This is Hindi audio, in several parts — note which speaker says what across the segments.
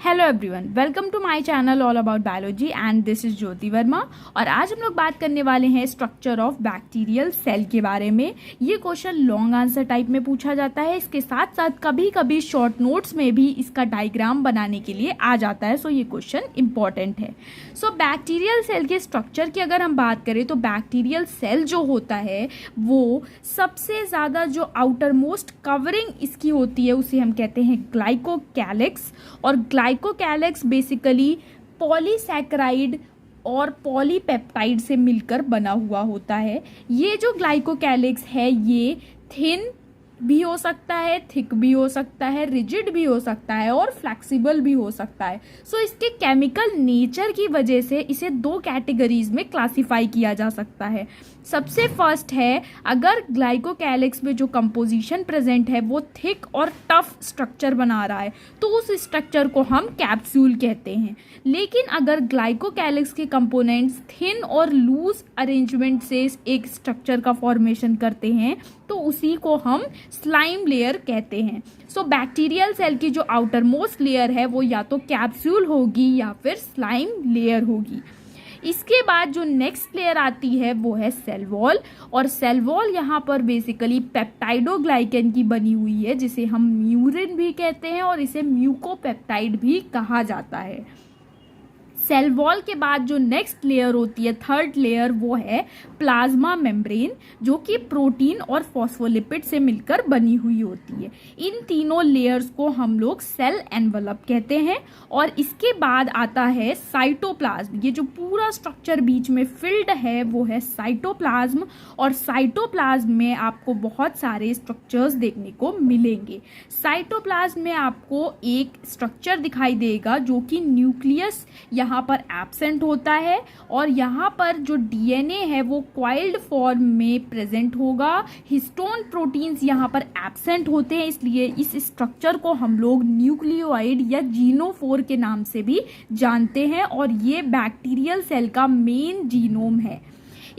Speaker 1: Hello everyone, welcome to my channel all about biology and this is Jyoti Verma. और आज हम लोग बात करने वाले हैं स्ट्रक्चर ऑफ बैक्टीरियल सेल के बारे में। ये क्वेश्चन लॉन्ग आंसर टाइप में पूछा जाता है, इसके साथ साथ कभी कभी शॉर्ट नोट्स में भी इसका डायग्राम बनाने के लिए आ जाता है। सो ये क्वेश्चन इंपॉर्टेंट है। सो बैक्टीरियल सेल के स्ट्रक्चर की अगर हम बात करें तो बैक्टीरियल सेल जो होता है वो सबसे ज़्यादा जो आउटर मोस्ट कवरिंग इसकी होती है उसे हम कहते हैं ग्लाइकोकैलिक्स। और ग्लाइकोकैलिक्स बेसिकली पॉलीसैकेराइड और पॉलीपेप्टाइड से मिलकर बना हुआ होता है। ये जो ग्लाइकोकैलिक्स है ये थिन भी हो सकता है, थिक भी हो सकता है, रिजिड भी हो सकता है और फ्लेक्सिबल भी हो सकता है। सो इसके केमिकल नेचर की वजह से इसे दो कैटेगरीज में क्लासिफाई किया जा सकता है। सबसे फर्स्ट है, अगर ग्लाइकोकैलिक्स में जो कंपोजिशन प्रेजेंट है वो थिक और टफ स्ट्रक्चर बना रहा है तो उस स्ट्रक्चर को हम कैप्सूल कहते हैं। लेकिन अगर ग्लाइकोकैलिक्स के कंपोनेंट्स थिन और लूज अरेंजमेंट से एक स्ट्रक्चर का फॉर्मेशन करते हैं तो उसी को हम स्लाइम लेयर कहते हैं। सो बैक्टीरियल सेल की जो आउटर मोस्ट लेयर है वो या तो कैप्सूल होगी या फिर स्लाइम लेयर होगी। इसके बाद जो नेक्स्ट लेयर आती है वो है सेल वॉल। और सेल वॉल यहाँ पर बेसिकली पेप्टाइडोग्लाइकन की बनी हुई है जिसे हम म्यूरिन भी कहते हैं और इसे म्यूकोपेप्टाइड भी कहा जाता है। सेल वॉल के बाद जो नेक्स्ट लेयर होती है, थर्ड लेयर, वो है प्लाज्मा मेम्ब्रेन जो कि प्रोटीन और फॉस्फोलिपिड से मिलकर बनी हुई होती है। इन तीनों लेयर्स को हम लोग सेल एनवलप कहते हैं। और इसके बाद आता है साइटोप्लाज्म। ये जो पूरा स्ट्रक्चर बीच में फिल्ड है वो है साइटोप्लाज्म। और साइटोप्लाज्म में आपको बहुत सारे स्ट्रक्चर्स देखने को मिलेंगे। साइटोप्लाज्म में आपको एक स्ट्रक्चर दिखाई देगा जो कि न्यूक्लियस यहाँ पर एब्सेंट होता है और यहाँ पर जो डीएनए है वो कॉइल्ड फॉर्म में प्रेजेंट होगा। हिस्टोन प्रोटीन्स यहाँ पर एब्सेंट होते हैं, इसलिए इस स्ट्रक्चर को हम लोग न्यूक्लियोइड या जीनोफोर के नाम से भी जानते हैं। और ये बैक्टीरियल सेल का मेन जीनोम है।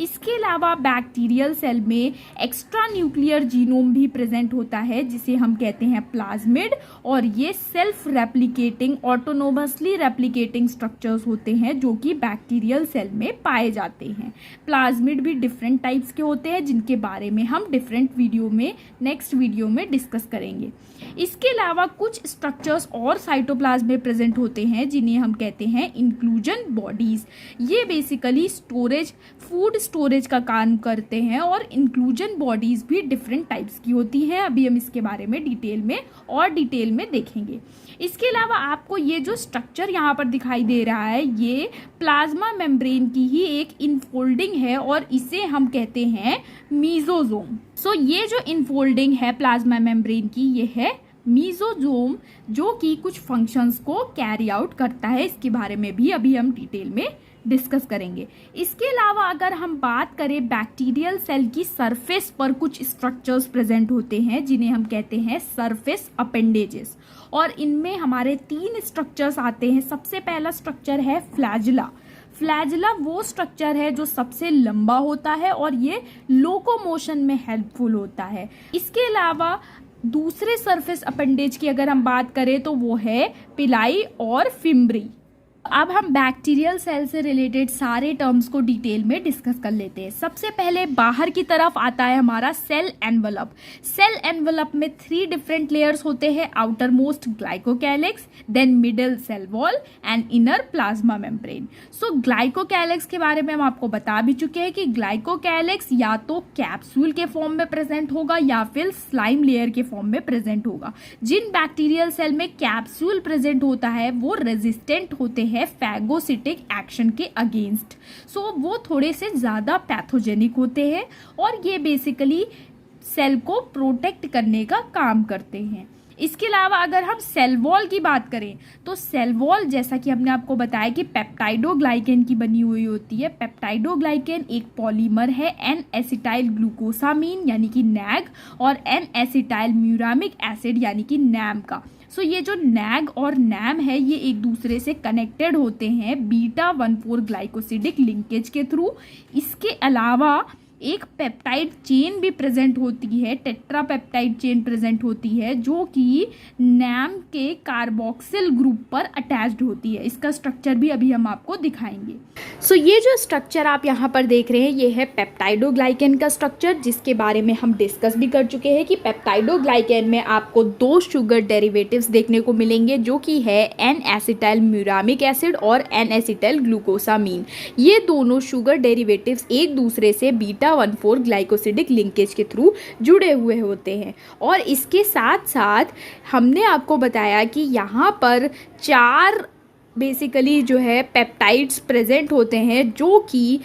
Speaker 1: इसके अलावा बैक्टीरियल सेल में एक्स्ट्रा न्यूक्लियर जीनोम भी प्रेजेंट होता है जिसे हम कहते हैं प्लाज्मिड। और ये self replicating, autonomously replicating structures होते हैं जो कि बैक्टीरियल सेल में पाए जाते हैं। प्लाज्मिड भी डिफरेंट टाइप्स के होते हैं जिनके बारे में हम डिफरेंट वीडियो में, नेक्स्ट वीडियो में डिस्कस करेंगे। इसके अलावा कुछ स्ट्रक्चर्स और साइटोप्लाज्म में प्रेजेंट होते हैं जिन्हें हम कहते हैं इंक्लूजन बॉडीज। ये बेसिकली स्टोरेज, फूड स्टोरेज का काम करते हैं। और इंक्लूजन बॉडीज भी डिफरेंट टाइप्स की होती हैं। अभी हम इसके बारे में डिटेल में देखेंगे। इसके अलावा आपको ये जो स्ट्रक्चर यहाँ पर दिखाई दे रहा है ये प्लाज्मा मेम्ब्रेन की ही एक इनफोल्डिंग है और इसे हम कहते हैं मीजोजोम। सो ये जो इनफोल्डिंग है प्लाज्मा मेम्ब्रेन की ये है मीजोजोम जो कि कुछ फंक्शंस को कैरी आउट करता है। इसके बारे में भी अभी हम डिटेल में डिस्कस करेंगे। इसके अलावा अगर हम बात करें बैक्टीरियल सेल की सरफेस पर कुछ स्ट्रक्चर्स प्रेजेंट होते हैं जिन्हें हम कहते हैं सरफेस अपेंडेजेस। और इनमें हमारे 3 स्ट्रक्चर्स आते हैं। सबसे पहला स्ट्रक्चर है फ्लैजिला। फ्लैजिला वो स्ट्रक्चर है जो सबसे लंबा होता है और ये लोकोमोशन में हेल्पफुल होता है। इसके अलावा दूसरे सरफेस अपेंडेज की अगर हम बात करें तो वो है पिलाई और फिम्ब्री। अब हम बैक्टीरियल सेल से रिलेटेड सारे टर्म्स को डिटेल में डिस्कस कर लेते हैं। सबसे पहले बाहर की तरफ आता है हमारा सेल एनवलप। सेल एनवलप में 3 डिफरेंट लेयर्स होते हैं, outer most glycocalyx, then middle cell wall and inner plasma membrane. So glycocalyx के बारे में हम आपको बता भी चुके हैं कि ग्लाइकोकैलिक्स या तो कैप्सूल के फॉर्म में प्रेजेंट होगा या फिर स्लाइम लेयर के फॉर्म में प्रेजेंट होगा। जिन बैक्टीरियल सेल में कैप्सूल प्रेजेंट होता है वो रेजिस्टेंट होते हैं फैगोसिटिक एक्शन के अगेंस्ट। सो वो थोड़े से ज्यादा पैथोजेनिक होते हैं और ये बेसिकली सेल को प्रोटेक्ट करने का काम करते हैं। इसके अलावा अगर हम सेल वॉल की बात करें तो सेल वॉल जैसा कि हमने आपको बताया कि पेप्टाइडोग्लाइकन की बनी हुई होती है। पेप्टाइडोग्लाइकन एक पॉलीमर है एन एसिटाइल ग्लूकोसामीन यानी कि नैग और एन एसिटाइल म्यूरामिक एसिड यानी कि नैम का। सो ये जो नैग और नैम है ये एक दूसरे से कनेक्टेड होते हैं बीटा 1,4 ग्लाइकोसिडिक लिंकेज के थ्रू। इसके अलावा एक पेप्टाइड चेन भी प्रेजेंट होती है, टेट्रा पेप्टाइड चेन प्रेजेंट होती है, जो कि नैम के कार्बोक्सिल ग्रुप पर अटैच्ड होती है। इसका स्ट्रक्चर भी अभी हम आपको दिखाएंगे। सो ये जो स्ट्रक्चर आप यहाँ पर देख रहे हैं ये है पेप्टाइडोग्लाइकेन का स्ट्रक्चर, जिसके बारे में हम डिस्कस भी कर चुके हैं कि पेप्टाइडोग्लाइकेन में आपको 2 शुगर डेरिवेटिव्स देखने को मिलेंगे, जो कि है एन एसिटाइल म्यूरामिक एसिड और एन एसिटाइल ग्लूकोसामीन। ये दोनों शुगर डेरिवेटिव्स एक दूसरे से बीटा-1,4 ग्लाइकोसिडिक लिंकेज के थ्रू जुड़े हुए होते हैं। और इसके साथ साथ हमने आपको बताया कि यहाँ पर 4 बेसिकली जो है पेप्टाइड्स प्रेजेंट होते हैं, जो कि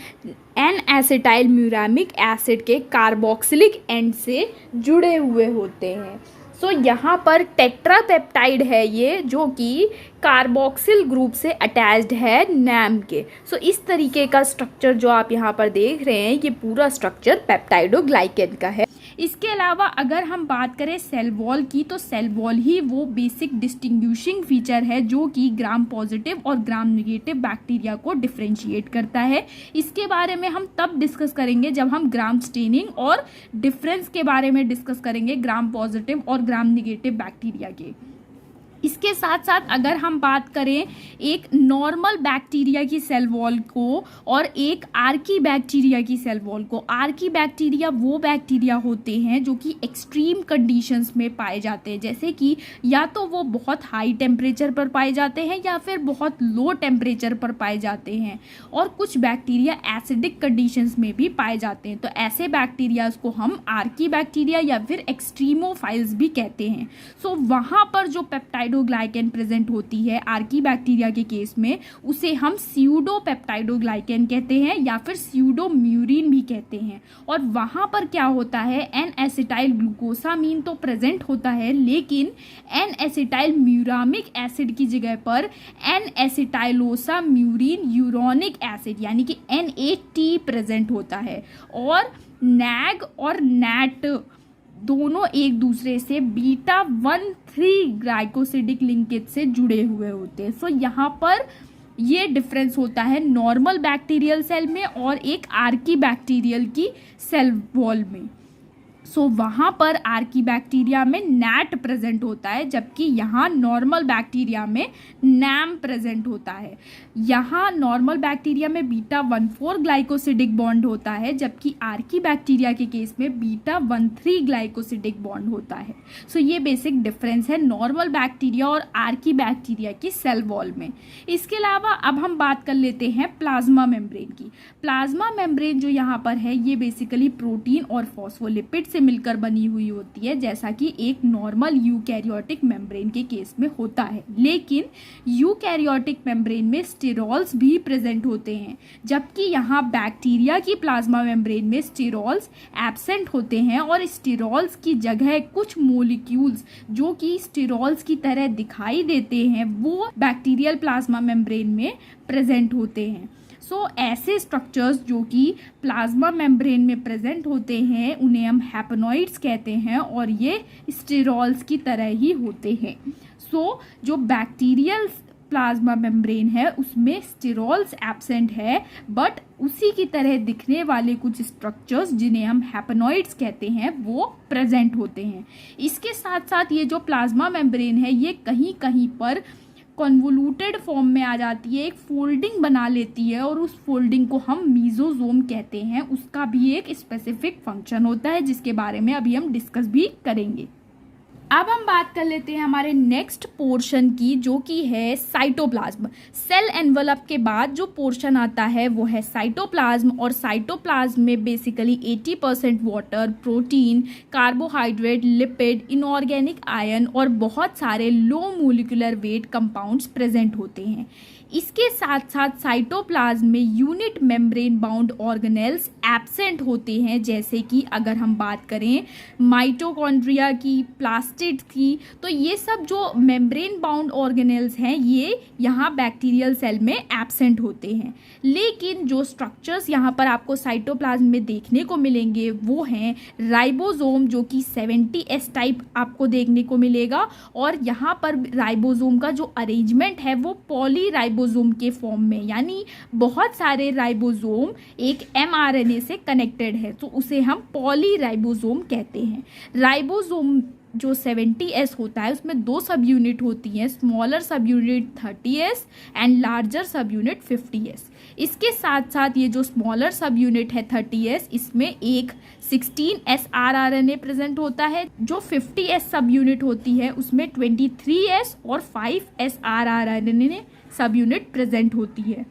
Speaker 1: एन एसिटाइल म्यूरामिक एसिड के कार्बोक्सिलिक एंड से जुड़े हुए होते हैं। सो यहाँ पर टेट्रा पेप्टाइड है ये, जो कि कार्बोक्सिल ग्रुप से अटैच्ड है नैम के। सो इस तरीके का स्ट्रक्चर जो आप यहाँ पर देख रहे हैं ये पूरा स्ट्रक्चर पेप्टाइडोग्लाइकेन का है। इसके अलावा अगर हम बात करें सेल वॉल की, तो सेल वॉल ही वो बेसिक डिस्टिंग्विशिंग फीचर है जो कि ग्राम पॉजिटिव और ग्राम नेगेटिव बैक्टीरिया को डिफ्रेंशिएट करता है। इसके बारे में हम तब डिस्कस करेंगे जब हम ग्राम स्टेनिंग और डिफरेंस के बारे में डिस्कस करेंगे ग्राम पॉजिटिव और ग्राम नेगेटिव बैक्टीरिया के। इसके साथ साथ अगर हम बात करें एक नॉर्मल बैक्टीरिया की सेल वॉल को और एक आर्की बैक्टीरिया की सेल वॉल को, आर्की बैक्टीरिया वो बैक्टीरिया होते हैं जो कि एक्सट्रीम कंडीशंस में पाए जाते हैं, जैसे कि या तो वो बहुत हाई टेम्परेचर पर पाए जाते हैं या फिर बहुत लो टेम्परेचर पर पाए जाते हैं, और कुछ बैक्टीरिया एसिडिक कंडीशंस में भी पाए जाते हैं। तो ऐसे बैक्टीरियाज को हम आर्की बैक्टीरिया या फिर एक्सट्रीमोफाइल्स भी कहते हैं। सो वहाँ पर जो पेप्टाइडोग्लाइकेन प्रेजेंट होती है आर्की बैक्टीरिया के केस में, उसे हम स्यूडो पेप्टाइडोग्लाइकेन कहते हैं या फिर स्यूडो म्यूरिन भी कहते हैं। और वहाँ पर क्या होता है, एन एसिटाइल ग्लूकोसामीन तो प्रेजेंट होता है, लेकिन एन एसिटाइल म्यूरामिक एसिड की जगह पर एन एसिटाइलोसा म्यूरिन यूरोनिक एसिड यानी कि NAT प्रेजेंट होता है। और नैग और नैट दोनों एक दूसरे से बीटा-1,3 ग्लाइकोसिडिक लिंकेज से जुड़े हुए होते हैं। सो यहाँ पर ये डिफरेंस होता है नॉर्मल बैक्टीरियल सेल में और एक आर्की बैक्टीरियल की सेल वॉल में। सो वहाँ पर आर्की बैक्टीरिया में नैट प्रेजेंट होता है, जबकि यहाँ नॉर्मल बैक्टीरिया में नैम प्रेजेंट होता है। यहाँ नॉर्मल बैक्टीरिया में बीटा-1,4 ग्लाइकोसिडिक बॉन्ड होता है, जबकि आर्की बैक्टीरिया के केस में बीटा-1,3 ग्लाइकोसिडिक बॉन्ड होता है। सो ये बेसिक डिफरेंस है नॉर्मल बैक्टीरिया और आर्की बैक्टीरिया की सेल वॉल में। इसके अलावा अब हम बात कर लेते हैं प्लाज्मा मेम्ब्रेन की। प्लाज्मा मेम्ब्रेन जो यहाँ पर है ये बेसिकली प्रोटीन और फॉस्फोलिपिड से मिलकर बनी हुई होती है, जैसा कि एक नॉर्मल यूकैरियोटिक मेम्ब्रेन के केस में होता है। लेकिन यूकैरियोटिक मेम्ब्रेन में स्टेरॉल्स भी प्रेजेंट होते हैं, जबकि यहाँ बैक्टीरिया की प्लाज्मा मेम्ब्रेन में स्टेरॉल्स एब्सेंट होते हैं और स्टेरॉल्स की जगह कुछ मोलिक्यूल्स जो कि स्टेरॉल्स की तरह दिखाई देते हैं वो बैक्टीरियल प्लाज्मा मेम्ब्रेन में प्रेजेंट होते हैं। सो ऐसे स्ट्रक्चर्स जो कि प्लाज्मा मेम्ब्रेन में प्रेजेंट होते हैं उन्हें हम हैपेनॉइड्स कहते हैं और ये स्टेरॉल्स की तरह ही होते हैं। सो जो बैक्टीरियल प्लाज्मा मेम्ब्रेन है उसमें स्टेरॉल्स एब्सेंट है, बट उसी की तरह दिखने वाले कुछ स्ट्रक्चर्स जिन्हें हम हैपेनॉइड्स कहते हैं वो प्रेजेंट होते हैं। इसके साथ साथ ये जो प्लाज्मा मेम्ब्रेन है ये कहीं कहीं पर कन्वोल्यूटेड फॉर्म में आ जाती है, एक फोल्डिंग बना लेती है और उस फोल्डिंग को हम मीजोजोम कहते हैं। उसका भी एक स्पेसिफिक फंक्शन होता है जिसके बारे में अभी हम डिस्कस भी करेंगे। अब हम बात कर लेते हैं हमारे नेक्स्ट पोर्शन की, जो कि है साइटोप्लाज्म। सेल एनवलप के बाद जो पोर्शन आता है वो है साइटोप्लाज्म, और साइटोप्लाज्म में basically 80% water, protein, carbohydrate, lipid, inorganic ion और बहुत सारे low molecular weight compounds present होते हैं। इसके साथ साथ साइटोप्लाज्म में unit membrane bound organelles absent होते हैं, जैसे कि अगर हम बात करें माइटोकॉन्ड्रिया की, प्लास्टिड प्लास्टिड थी। तो ये सब जो मेम्ब्रेन बाउंड ऑर्गेनेल्स हैं ये यहाँ बैक्टीरियल सेल में एब्सेंट होते हैं। लेकिन जो स्ट्रक्चर्स यहाँ पर आपको साइटोप्लाज्म में देखने को मिलेंगे वो हैं राइबोसोम, जो कि 70S टाइप आपको देखने को मिलेगा। और यहाँ पर राइबोसोम का जो अरेंजमेंट है वो पॉलीराइबोसोम के फॉर्म में, यानी बहुत सारे राइबोसोम एक mRNA से कनेक्टेड है, तो उसे हम पॉलीराइबोसोम कहते हैं। राइबोसोम जो 70S होता है उसमें 2 सब यूनिट होती हैं, स्मॉलर सब यूनिट 30S एंड लार्जर सब यूनिट 50S। इसके साथ साथ ये जो स्मॉलर सब यूनिट है 30S, इसमें एक 16S rRNA प्रेजेंट होता है। जो 50S सब यूनिट होती है उसमें 23S और 5S rRNA सब यूनिट प्रेजेंट होती है।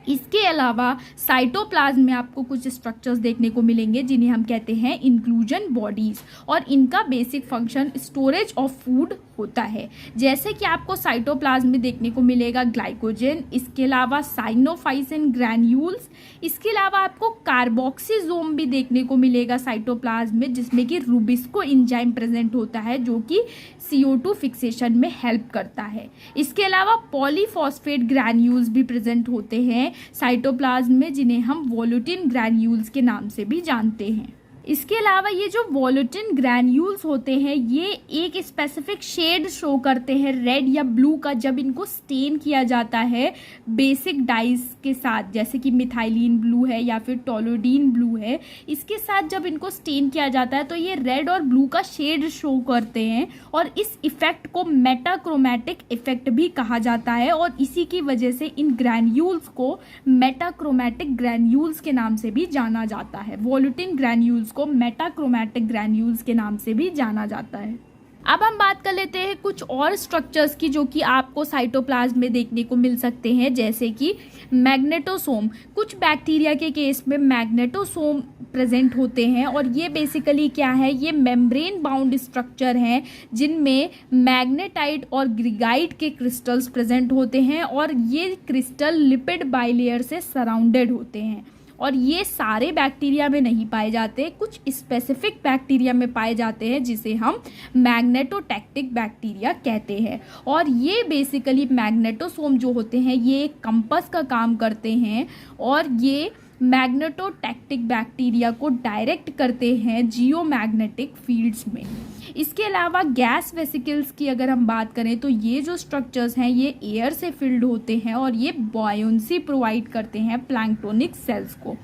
Speaker 1: इसके अलावा साइटोप्लाज्म में आपको कुछ स्ट्रक्चर्स देखने को मिलेंगे जिन्हें हम कहते हैं इंक्लूजन बॉडीज, और इनका basic function storage of food होता है। जैसे कि आपको साइटोप्लाज्म में देखने को मिलेगा ग्लाइकोजन, इसके अलावा साइनोफाइसिन ग्रैन्यूल्स, इसके अलावा आपको कार्बोक्सीजोम भी देखने को मिलेगा साइटोप्लाज्म में, जिसमें कि रुबिस्को एंजाइम प्रेजेंट होता है जो कि CO2 फिक्सेशन में हेल्प करता है। इसके अलावा पॉलीफॉस्फेट ग्रैन्यूल्स भी प्रेजेंट होते हैं साइटोप्लाज्म में, जिन्हें हम वोलुटिन ग्रैन्यूल्स के नाम से भी जानते हैं। इसके अलावा ये जो वोलुटिन ग्रैन्यूल्स होते हैं ये एक स्पेसिफिक शेड शो करते हैं रेड या ब्लू का, जब इनको स्टेन किया जाता है बेसिक डाइज के साथ, जैसे कि मिथाइलिन ब्लू है या फिर टोलोडीन ब्लू है, इसके साथ जब इनको स्टेन किया जाता है तो ये रेड और ब्लू का शेड शो करते हैं, और इस इफेक्ट को मेटाक्रोमैटिक इफेक्ट भी कहा जाता है, और इसी की वजह से इन ग्रैन्यूल्स को मेटाक्रोमैटिक ग्रैन्यूल्स के नाम से भी जाना जाता है। वोलुटिन ग्रैन्यूल्स को मेटाक्रोमैटिक ग्रैन्यूल्स के नाम से भी जाना जाता है। अब हम बात कर लेते हैं कुछ और स्ट्रक्चर्स की जो कि आपको साइटोप्लाज्म में देखने को मिल सकते हैं, जैसे कि मैग्नेटोसोम। कुछ बैक्टीरिया के केस में मैग्नेटोसोम प्रेजेंट होते हैं, और ये बेसिकली क्या है, ये मेम्ब्रेन बाउंड स्ट्रक्चर हैं जिनमें मैग्नेटाइट और ग्रीगाइट के क्रिस्टल्स प्रेजेंट होते हैं, और ये क्रिस्टल लिपिड बाइलेयर से सराउंडेड होते हैं। और ये सारे बैक्टीरिया में नहीं पाए जाते, कुछ स्पेसिफिक बैक्टीरिया में पाए जाते हैं जिसे हम मैग्नेटोटैक्टिक बैक्टीरिया कहते हैं। और ये बेसिकली मैग्नेटोसोम जो होते हैं ये एक कंपास का काम करते हैं, और ये मैग्नेटोटैक्टिक बैक्टीरिया को डायरेक्ट करते हैं जियोमैग्नेटिक फील्ड्स में। इसके अलावा गैस वेसिकल्स की अगर हम बात करें तो ये जो स्ट्रक्चर्स हैं ये एयर से फिल्ड होते हैं, और ये बॉयंसी प्रोवाइड करते हैं प्लैंक्टोनिक सेल्स को।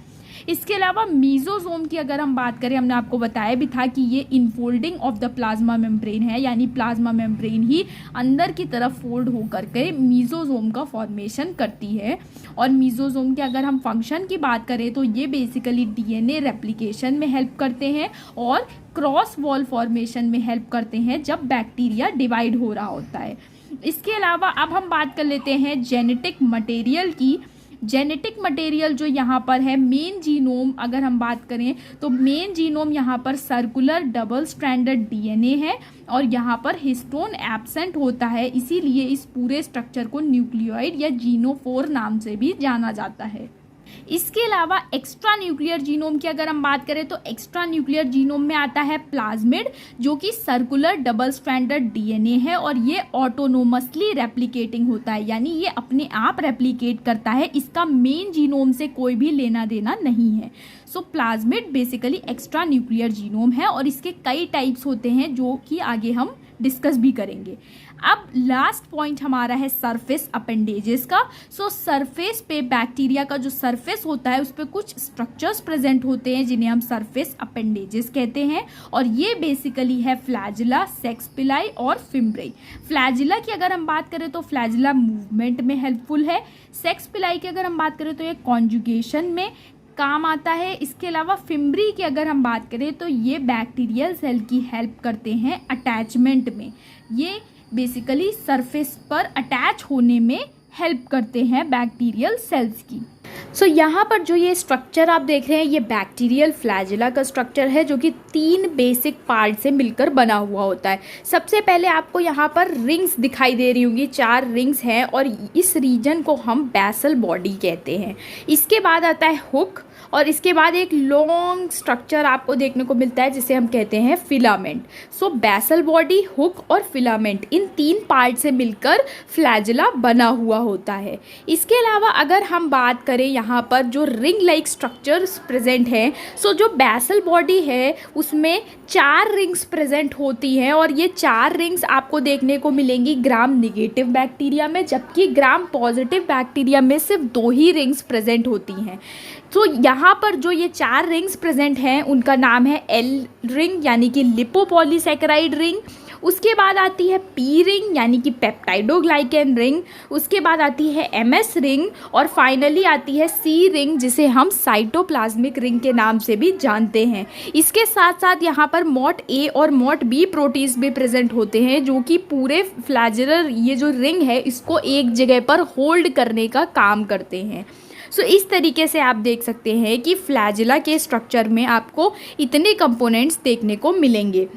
Speaker 1: इसके अलावा मीजोजोम की अगर हम बात करें, हमने आपको बताया भी था कि ये infolding of the plasma membrane है, यानी प्लाज्मा मेम्ब्रेन ही अंदर की तरफ फोल्ड होकर के मीजोजोम का फॉर्मेशन करती है। और मीजोजोम के अगर हम फंक्शन की बात करें तो ये बेसिकली DNA रेप्लिकेशन में हेल्प करते हैं और क्रॉस वॉल फॉर्मेशन में हेल्प करते हैं जब बैक्टीरिया डिवाइड हो रहा होता है। इसके अलावा अब हम बात कर लेते हैं जेनेटिक मटेरियल की। जेनेटिक मटेरियल जो यहाँ पर है मेन जीनोम, अगर हम बात करें तो मेन जीनोम यहाँ पर सर्कुलर डबल स्ट्रैंडेड DNA है, और यहाँ पर हिस्टोन एब्सेंट होता है, इसीलिए इस पूरे स्ट्रक्चर को न्यूक्लियोइड या जीनोफोर नाम से भी जाना जाता है। इसके अलावा एक्स्ट्रा न्यूक्लियर जीनोम की अगर हम बात करें तो एक्स्ट्रा न्यूक्लियर जीनोम में आता है प्लाज्मिड, जो कि सर्कुलर डबल स्ट्रैंडेड DNA है, और ये ऑटोनोमसली रेप्लिकेटिंग होता है, यानी ये अपने आप रेप्लिकेट करता है, इसका मेन जीनोम से कोई भी लेना देना नहीं है। So plasmid basically extra nuclear genome है, और इसके कई टाइप्स होते हैं जो कि आगे हम डिस्कस भी करेंगे। अब लास्ट पॉइंट हमारा है सरफेस अपेंडेजेस का। सो सरफेस पे बैक्टीरिया का जो सरफेस होता है उस पर कुछ स्ट्रक्चर्स प्रेजेंट होते हैं जिन्हें हम सरफेस अपेंडेजेस कहते हैं, और ये बेसिकली है फ्लैजिला, सेक्स पिलाई और फिम्ब्रेई। फ्लैजिला की अगर हम बात करें तो फ्लैजिला मूवमेंट में हेल्पफुल है। सेक्स पिलाई की अगर हम बात करें तो ये कॉन्जुगेशन में काम आता है। इसके अलावा फिम्ब्री की अगर हम बात करें तो ये बैक्टीरियल सेल की हेल्प करते हैं अटैचमेंट में, ये बेसिकली सरफेस पर अटैच होने में हेल्प करते हैं बैक्टीरियल सेल्स की। सो यहाँ पर जो ये स्ट्रक्चर आप देख रहे हैं ये बैक्टीरियल फ्लैजिला का स्ट्रक्चर है, जो कि 3 बेसिक पार्ट से मिलकर बना हुआ होता है। सबसे पहले आपको यहाँ पर रिंग्स दिखाई दे रही होंगी, 4 रिंग्स हैं, और इस रीजन को हम बेसल बॉडी कहते हैं। इसके बाद आता है हुक, और इसके बाद एक लॉन्ग स्ट्रक्चर आपको देखने को मिलता है जिसे हम कहते हैं फिलामेंट। सो बेसल बॉडी, हुक और फिलामेंट, इन 3 पार्ट से मिलकर फ्लैजिला बना हुआ होता है। इसके अलावा अगर हम बात करें यहाँ पर जो रिंग लाइक स्ट्रक्चर्स प्रेजेंट हैं, सो जो बेसल बॉडी है उसमें 4 रिंग्स प्रेजेंट होती हैं और ये 4 रिंग्स आपको देखने को मिलेंगी ग्राम निगेटिव बैक्टीरिया में, जबकि ग्राम पॉजिटिव बैक्टीरिया में सिर्फ 2 ही रिंग्स प्रेजेंट होती हैं। तो यहाँ पर जो ये 4 रिंग्स प्रेजेंट हैं उनका नाम है एल रिंग यानी कि लिपोपॉलीसैकेराइड रिंग, उसके बाद आती है पी रिंग यानी कि पेप्टाइडोग्लाइकन रिंग, उसके बाद आती है एमएस रिंग और फाइनली आती है सी रिंग जिसे हम साइटोप्लाज्मिक रिंग के नाम से भी जानते हैं। इसके साथ साथ यहाँ पर मॉट ए और मॉट बी प्रोटीन्स भी प्रेजेंट होते हैं जो कि पूरे फ्लैजिलर ये जो रिंग है इसको एक जगह पर होल्ड करने का काम करते हैं। सो इस तरीके से आप देख सकते हैं कि फ्लैजिला के स्ट्रक्चर में आपको इतने कंपोनेंट्स देखने को मिलेंगे।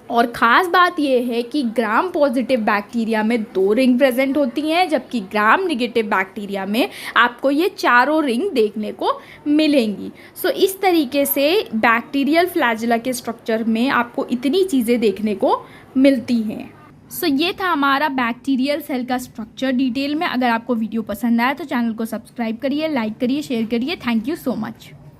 Speaker 1: और ख़ास बात यह है कि ग्राम पॉजिटिव बैक्टीरिया में 2 रिंग प्रेजेंट होती हैं, जबकि ग्राम निगेटिव बैक्टीरिया में आपको ये 4 रिंग देखने को मिलेंगी। सो इस तरीके से बैक्टीरियल फ्लैजिला के स्ट्रक्चर में आपको इतनी चीज़ें देखने को मिलती हैं। सो ये था हमारा बैक्टीरियल सेल का स्ट्रक्चर डिटेल में। अगर आपको वीडियो पसंद आया तो चैनल को सब्सक्राइब करिए, लाइक करिए, शेयर करिए। Thank you so much.